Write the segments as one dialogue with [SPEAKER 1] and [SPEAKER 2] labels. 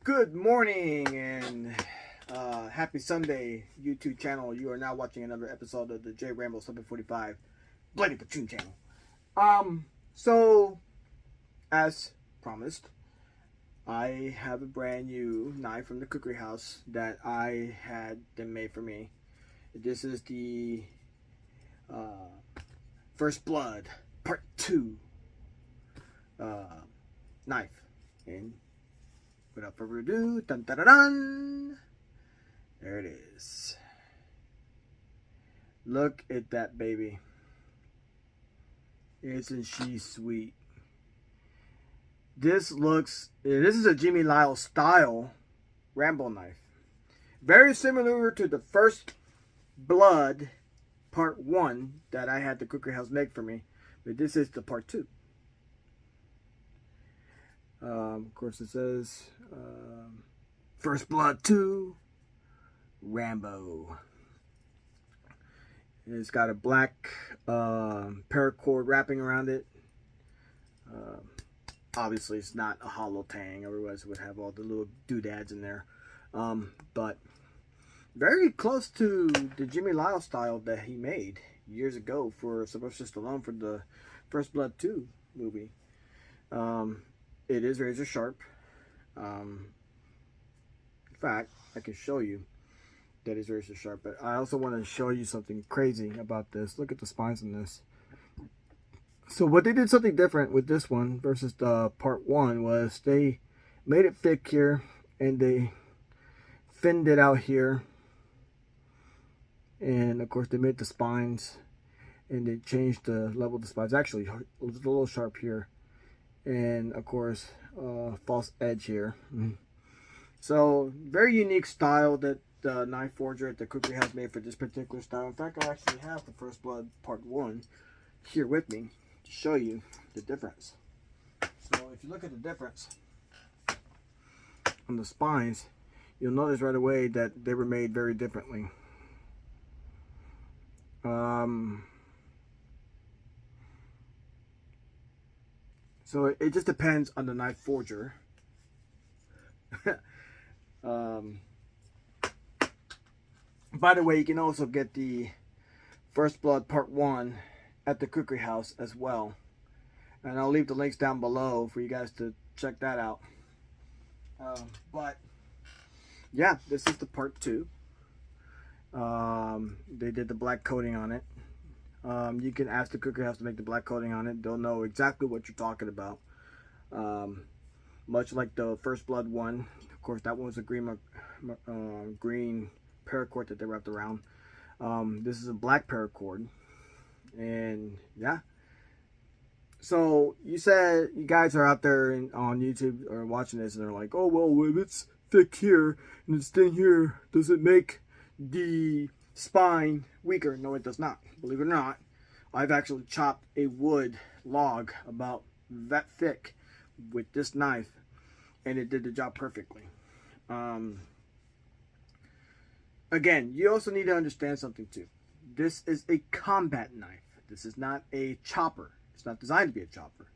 [SPEAKER 1] Good morning and happy Sunday, YouTube channel. You are now watching another episode of the Rambo 745 Bloody Platoon channel. So as promised, I have a brand new knife from the cookery house that I had them made for me. This is the First Blood Part 2 knife. And without further ado, dun dun dun dun! There it is. Look at that baby. Isn't she sweet? This is a Jimmy Lyle style Rambo knife. Very similar to the First Blood Part 1 that I had the cookery house make for me. But this is the Part 2. Of course it says First Blood 2 Rambo. It's got a black paracord wrapping around it. Obviously it's not a hollow tang, otherwise it would have all the little doodads in there. But very close to the Jimmy Lyle style that he made years ago for Sylvester Stallone for the First Blood 2 movie. It is razor sharp. In fact, I can show you that is razor sharp. But I also want to show you something crazy about this. Look at the spines on this. So what they did something different with this one versus the Part 1 was they made it thick here and they thinned it out here. And of course they made the spines and they changed the level of the spines. Actually, it was a little sharp here. And of course false edge here. So very unique style that the knife forger at the cookery house made for this particular style. In fact, I actually have the First Blood Part 1 here with me to show you the difference. So if you look at the difference on the spines, you'll notice right away that they were made very differently. So it just depends on the knife forger. By the way, you can also get the First Blood Part 1 at the cookery house as well. And I'll leave the links down below for you guys to check that out. But yeah, this is the Part 2. They did the black coating on it. You can ask the cookery house to make the black coating on it. They'll know exactly what you're talking about. Much like the First Blood one. Of course, that one was a green paracord that they wrapped around. This is a black paracord. And yeah. So you said you guys are out there on YouTube or watching this and they're like, oh, well, if it's thick here and it's thin here, does it make the spine weaker? No, it does not. Believe it or not, I've actually chopped a wood log about that thick with this knife and it did the job perfectly. Again, you also need to understand something too. This is a combat knife. This is not a chopper. It's not designed to be a chopper.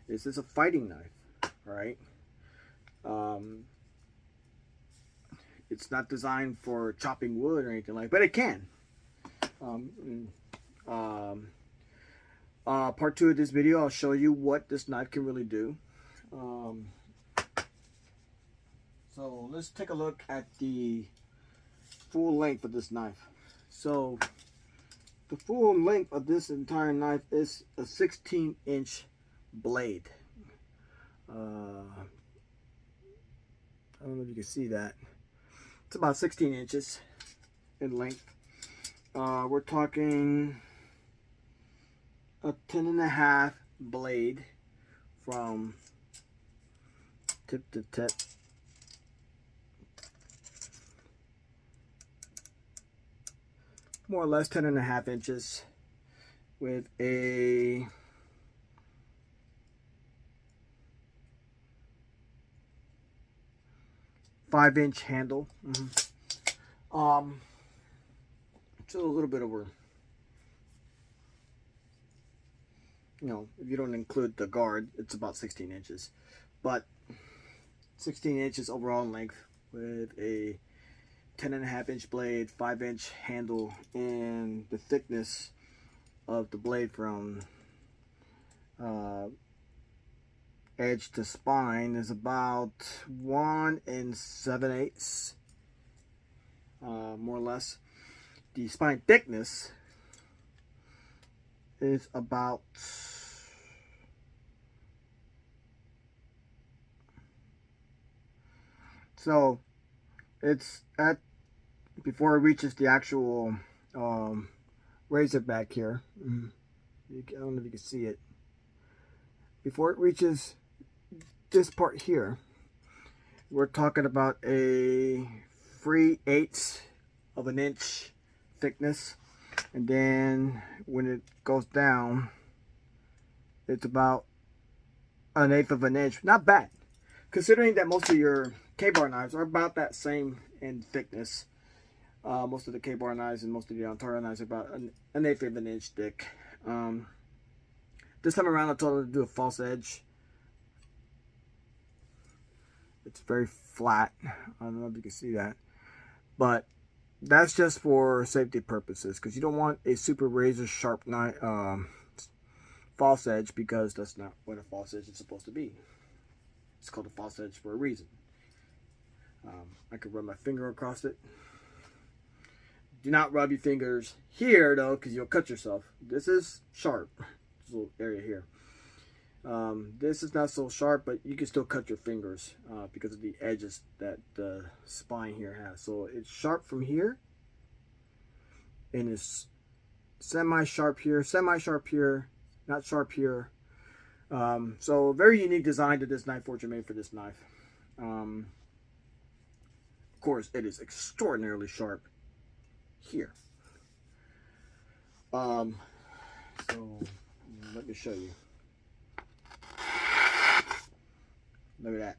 [SPEAKER 1] This is a fighting knife. All right. It's not designed for chopping wood or anything like that, but it can. Part 2 of this video, I'll show you what this knife can really do. So let's take a look at the full length of this knife. So the full length of this entire knife is a 16-inch blade. I don't know if you can see that. It's about 16 inches in length. We're talking a 10.5 blade from tip to tip. More or less 10.5 inches with a five-inch handle. It's a little bit over, you know, if you don't include the guard, it's about 16 inches. But 16 inches overall in length with a 10.5-inch blade, 5-inch handle, and the thickness of the blade from edge to spine is about 1 7/8, more or less. The spine thickness is about it's at before it reaches the actual razor back here. I don't know if you can see it. Before it reaches this part here, we're talking about a 3/8 of an inch thickness, and then when it goes down, it's about 1/8 of an inch. Not bad, considering that most of your K-bar knives are about that same in thickness. Most of the K-bar knives and most of the Ontario knives are about 1/8 of an inch thick. This time around, I told them to do a false edge. It's very flat. I don't know if you can see that, but that's just for safety purposes, because you don't want a super razor sharp knife false edge, because that's not what a false edge is supposed to be. It's called a false edge for a reason. I could run my finger across it. Do not rub your fingers here though, because you'll cut yourself. This is sharp, this little area here. This is not so sharp, but you can still cut your fingers because of the edges that the spine here has. So it's sharp from here, and it's semi-sharp here, semi-sharp here, not sharp here. So very unique design to this knife, fortune made for this knife. Of course, it is extraordinarily sharp here. So let me show you. Look at that.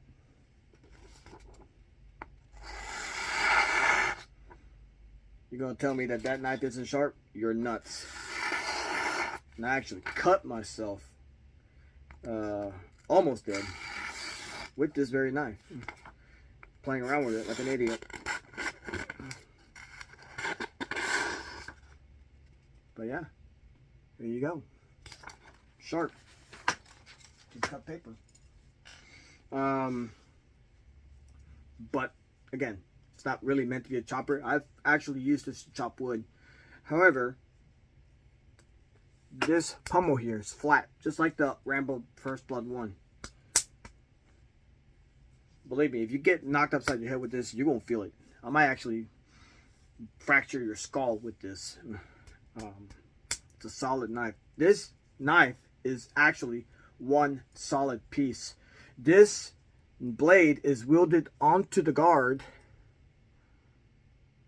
[SPEAKER 1] You're gonna tell me that that knife isn't sharp? You're nuts. And I actually cut myself almost dead with this very knife, playing around with it like an idiot. But yeah, there you go. Sharp. Just cut paper. But again, it's not really meant to be a chopper. I've actually used this to chop wood. However, this pommel here is flat, just like the Rambo First Blood 1. Believe me, if you get knocked upside your head with this, you won't feel it. I might actually fracture your skull with this. It's a solid knife. This knife is actually one solid piece. This blade is welded onto the guard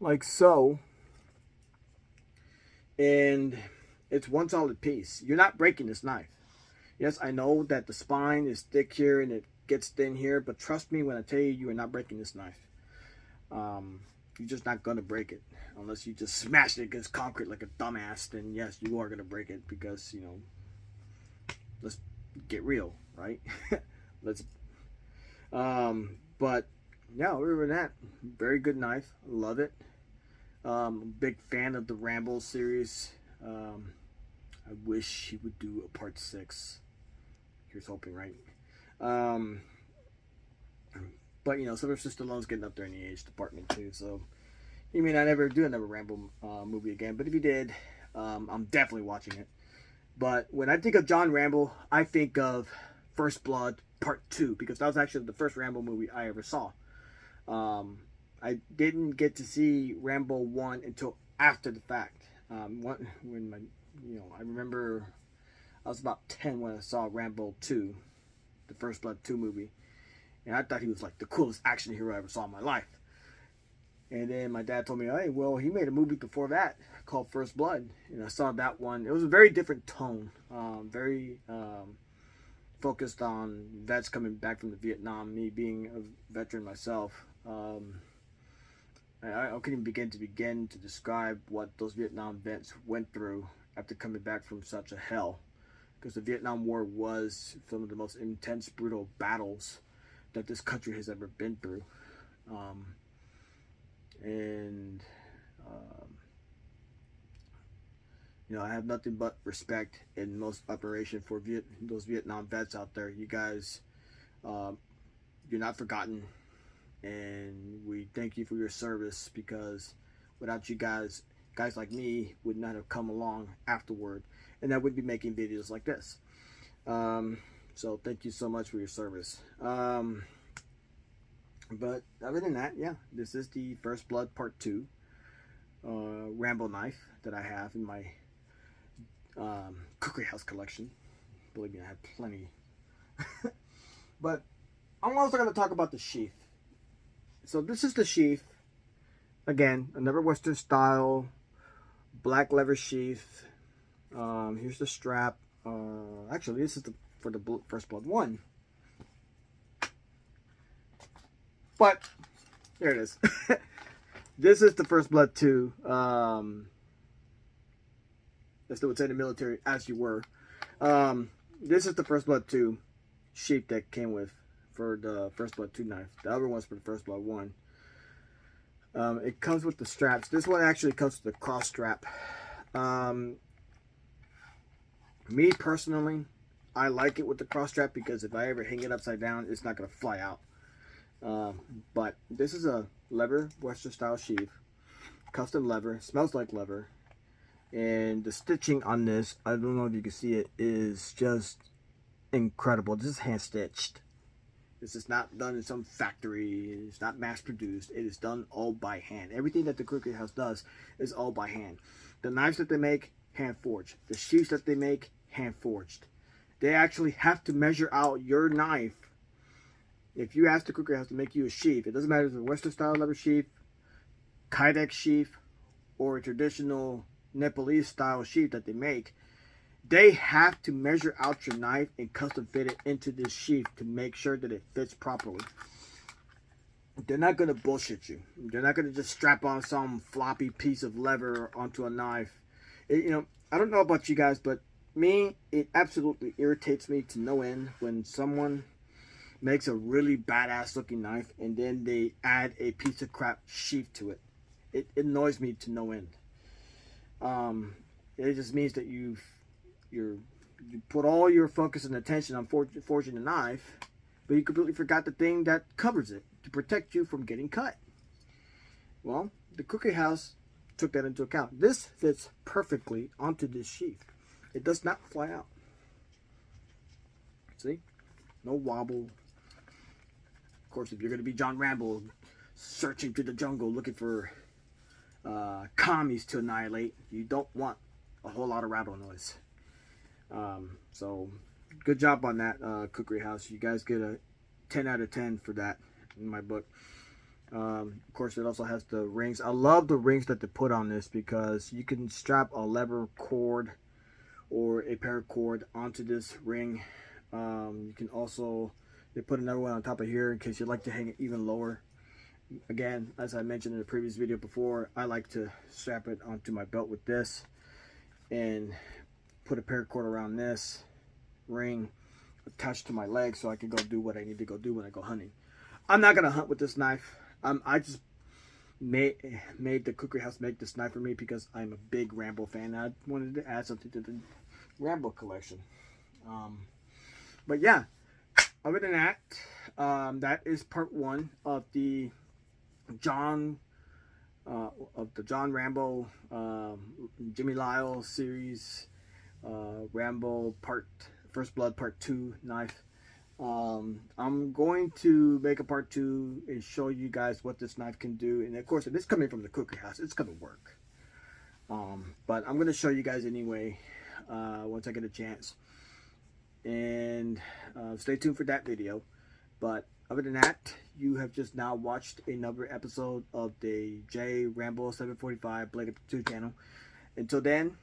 [SPEAKER 1] like so, and it's one solid piece. You're not breaking this knife. Yes, I know that the spine is thick here and it gets thin here, but trust me when I tell you, you are not breaking this knife. You're just not gonna break it unless you just smash it against concrete like a dumbass. Then yes, you are gonna break it, because, you know, let's get real, right? But yeah, other than that, very good knife. Love it. Big fan of the Rambo series. I wish he would do a part 6. Here's hoping, right? But you know, Sylvester Stallone's getting up there in the age department too, so he may not ever do another Rambo movie again. But if he did, I'm definitely watching it. But when I think of John Rambo, I think of First Blood Part 2, because that was actually the first Rambo movie I ever saw. I didn't get to see Rambo 1 until after the fact. When my, you know, I remember I was about 10 when I saw Rambo 2, the First Blood 2 movie, and I thought he was like the coolest action hero I ever saw in my life. And then my dad told me, hey, well, he made a movie before that called First Blood, and I saw that one. It was a very different tone, very focused on vets coming back from the Vietnam, me being a veteran myself. I couldn't even begin to describe what those Vietnam vets went through after coming back from such a hell, because the Vietnam War was some of the most intense, brutal battles that this country has ever been through. And you know, I have nothing but respect and most admiration for those Vietnam vets out there. You guys, you're not forgotten, and we thank you for your service, because without you guys like me would not have come along afterward, and I would be making videos like this. So thank you so much for your service. But other than that, yeah, this is the First Blood Part 2 Rambo knife that I have in my Cookery House collection. Believe me, I have plenty. But I'm also going to talk about the sheath. So this is the sheath. Again, another Western style black leather sheath. Here's the strap. Actually, this is for the First Blood 1. But there it is. This is the First Blood 2. That's what would say in the military, as you were. This is the First Blood 2 sheath that came with for the First Blood 2 knife. The other one's for the First Blood 1. It comes with the straps. This one actually comes with the cross strap. Me personally, I like it with the cross strap, because if I ever hang it upside down, it's not going to fly out. But this is a leather Western style sheath, custom leather, smells like leather, and the stitching on this, I don't know if you can see it, is just incredible. This is hand stitched. This is not done in some factory. It's not mass produced. It is done all by hand. Everything that the Cookery House does is all by hand. The knives that they make, hand forged. The sheaths that they make, hand forged. They actually have to measure out your knife. If you ask the Cookery House to make you a sheath, it doesn't matter if it's a Western style leather sheath, Kydex sheath, or a traditional Nepalese style sheath that they make, they have to measure out your knife and custom fit it into this sheath to make sure that it fits properly. They're not going to bullshit you. They're not going to just strap on some floppy piece of leather onto a knife. You know, I don't know about you guys, but me, it absolutely irritates me to no end when someone makes a really badass looking knife and then they add a piece of crap sheath to it. It annoys me to no end. It just means that you put all your focus and attention on forging a knife, but you completely forgot the thing that covers it to protect you from getting cut. Well, the Cookery House took that into account. This fits perfectly onto this sheath. It does not fly out. See? No wobble. Of course, if you're going to be John Rambo, searching through the jungle looking for commies to annihilate, you don't want a whole lot of rattle noise. So, good job on that, Cookery House. You guys get a 10 out of 10 for that in my book. Of course, it also has the rings. I love the rings that they put on this, because you can strap a leather cord or a paracord onto this ring. You can also, they put another one on top of here in case you'd like to hang it even lower. Again, as I mentioned in the previous video before, I like to strap it onto my belt with this and put a paracord around this ring attached to my leg so I can go do what I need to go do when I go hunting. I'm not going to hunt with this knife. I just made the Cookery House make this knife for me because I'm a big Rambo fan. I wanted to add something to the Rambo collection. But yeah, other than that, that is part 1 of the John Rambo Jimmy Lyle series, Rambo First Blood Part 2 knife. I'm going to make a part 2 and show you guys what this knife can do, and of course, if it's coming from the Cookery House, it's gonna work. But I'm gonna show you guys anyway once I get a chance, and stay tuned for that video. But other than that, you have just now watched another episode of the J Rambo 745 Blade Up 2 channel. Until then,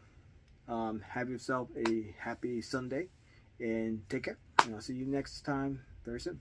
[SPEAKER 1] have yourself a happy Sunday and take care. And I'll see you next time very soon.